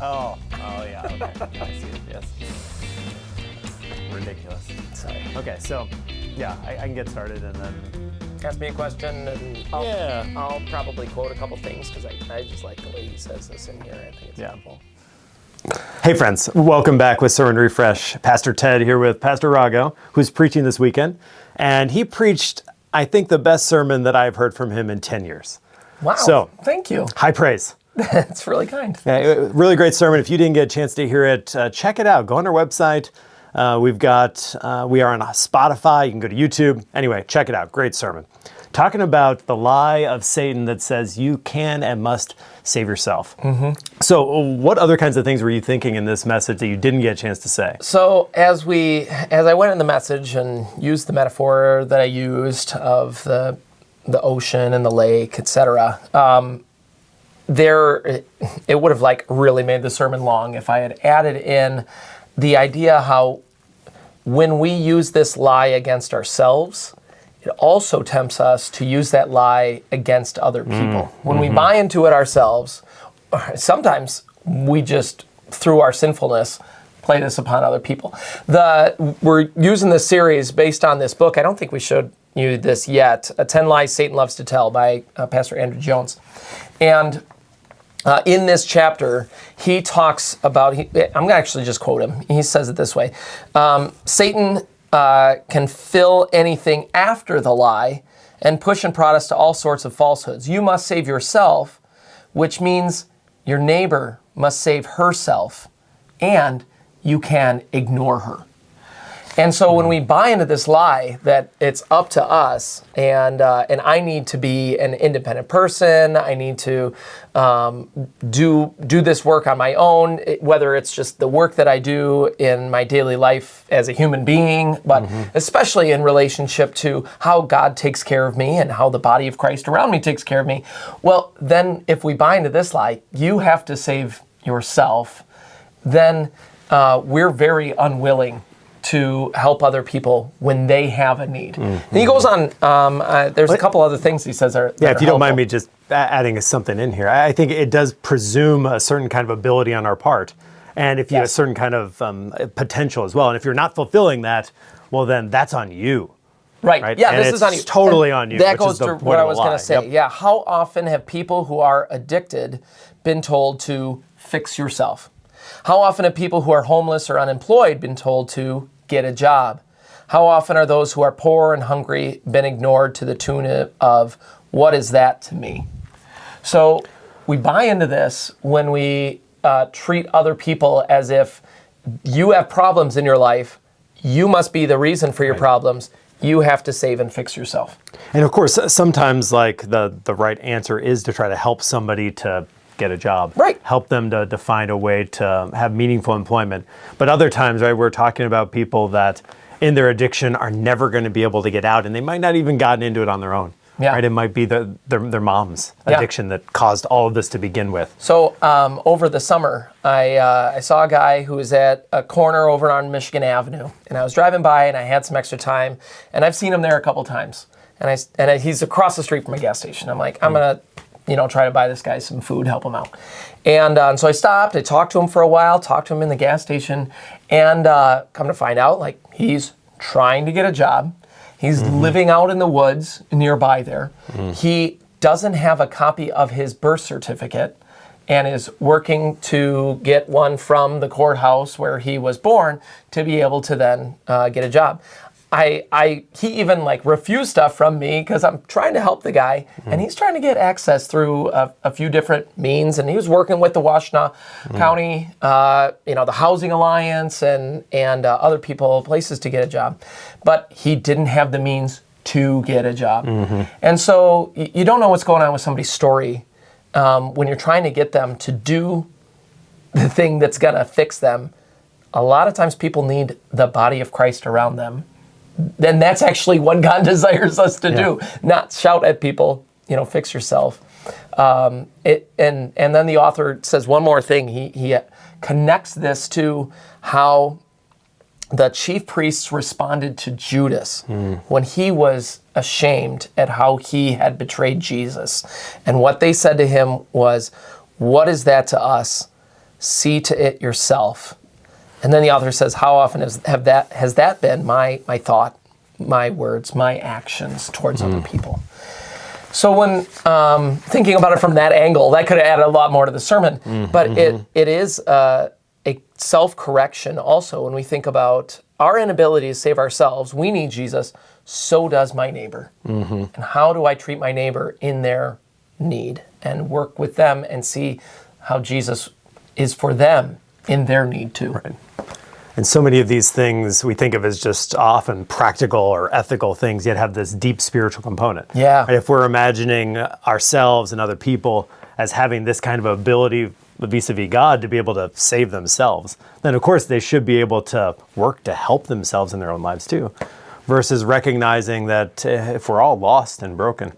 Oh, yeah, okay. I see it, yes. Ridiculous. Sorry. Okay, so, yeah, I can get started and then... Ask me a question, and I'll probably quote a couple things, because I just like the way he says this in here. I think it's helpful. Hey friends, welcome back with Sermon Refresh. Pastor Ted here with Pastor Rago, who's preaching this weekend. And he preached, I think, the best sermon that I've heard from him in 10 years. Wow, so, thank you. High praise. That's really kind. Yeah, really great sermon. If you didn't get a chance to hear it, check it out. Go on our website. We are on Spotify. You can go to YouTube. Anyway, check it out. Great sermon. Talking about the lie of Satan that says you can and must save yourself. Mm-hmm. So what other kinds of things were you thinking in this message that you didn't get a chance to say? So as I went in the message and used the metaphor that I used of the ocean and the lake, etc., it would have really made the sermon long if I had added in the idea how when we use this lie against ourselves, it also tempts us to use that lie against other people. When we buy into it ourselves, sometimes we just, through our sinfulness, play this upon other people. We're using this series based on this book. I don't think we showed you this yet, 10 Lies Satan Loves to Tell by Pastor Andrew Jones. And in this chapter, he talks about, I'm going to actually just quote him. He says it this way. Satan can fill anything after the lie and push and prod us to all sorts of falsehoods. You must save yourself, which means your neighbor must save herself, and you can ignore her. And so when we buy into this lie that it's up to us, and I need to be an independent person, I need to do this work on my own, whether it's just the work that I do in my daily life as a human being, but especially in relationship to how God takes care of me and how the body of Christ around me takes care of me. Well, then if we buy into this lie, you have to save yourself, then we're very unwilling to help other people when they have a need. And he goes on, there's a couple other things he says are if you don't mind me just adding something in here. I think it does presume a certain kind of ability on our part. And if you have a certain kind of potential as well. And if you're not fulfilling that, well, then that's on you. Right. Yeah, and this is on you. It's totally on you. That goes to what I was going to say. Yep. Yeah, how often have people who are addicted been told to fix yourself? How often have people who are homeless or unemployed been told to get a job? How often are those who are poor and hungry been ignored to the tune of, what is that to me? So we buy into this when we treat other people as if you have problems in your life, you must be the reason for your problems, you have to save and fix yourself. And of course, sometimes the right answer is to try to help somebody to get a job. Right. Help them to find a way to have meaningful employment. But other times, right, we're talking about people that in their addiction are never going to be able to get out, and they might not even gotten into it on their own. Yeah. Right? It might be their mom's addiction that caused all of this to begin with. So over the summer, I saw a guy who was at a corner over on Michigan Avenue, and I was driving by and I had some extra time, and I've seen him there a couple times. And he's across the street from a gas station. I'm like, I'm going to try to buy this guy some food, help him out. And so I stopped, I talked to him for a while, talked to him in the gas station, and come to find out, he's trying to get a job. He's living out in the woods nearby there. He doesn't have a copy of his birth certificate and is working to get one from the courthouse where he was born to be able to then get a job. He even refused stuff from me because I'm trying to help the guy, and he's trying to get access through a few different means. And he was working with the Washtenaw County, the Housing Alliance, and other places to get a job, but he didn't have the means to get a job. And so you don't know what's going on with somebody's story when you're trying to get them to do the thing that's gonna fix them. A lot of times people need the body of Christ around them. Then that's actually what God desires us to do, not shout at people, fix yourself. And then the author says one more thing. He connects this to how the chief priests responded to Judas when he was ashamed at how he had betrayed Jesus. And what they said to him was, "What is that to us? see to it yourself. And then the author says, how often has that been my thought, my words, my actions towards other people? So when thinking about it from that angle, that could have added a lot more to the sermon. But it is a self-correction also when we think about our inability to save ourselves. We need Jesus, so does my neighbor. And how do I treat my neighbor in their need and work with them and see how Jesus is for them in their need too. Right. And so many of these things we think of as just often practical or ethical things, yet have this deep spiritual component. Yeah. Right? If we're imagining ourselves and other people as having this kind of ability vis-a-vis God to be able to save themselves, then of course they should be able to work to help themselves in their own lives too. Versus recognizing that if we're all lost and broken,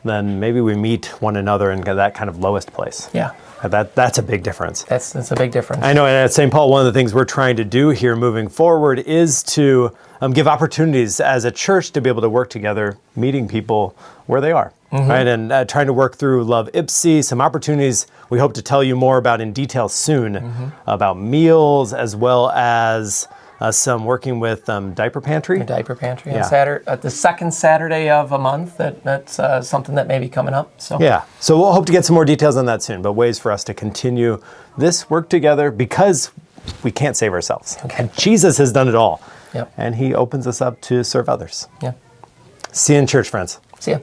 then maybe we meet one another in that kind of lowest place. Yeah. That's a big difference. That's a big difference. I know, and at St. Paul, one of the things we're trying to do here moving forward is to give opportunities as a church to be able to work together, meeting people where they are, right? And trying to work through Love Ipsi, some opportunities we hope to tell you more about in detail soon, about meals, as well as some working with Diaper Pantry. Diaper Pantry on Saturday, the second Saturday of a month. That's something that may be coming up. So yeah, so we'll hope to get some more details on that soon. But ways for us to continue this work together because we can't save ourselves. Okay. And Jesus has done it all. Yep. And he opens us up to serve others. Yeah. See you in church, friends. See ya.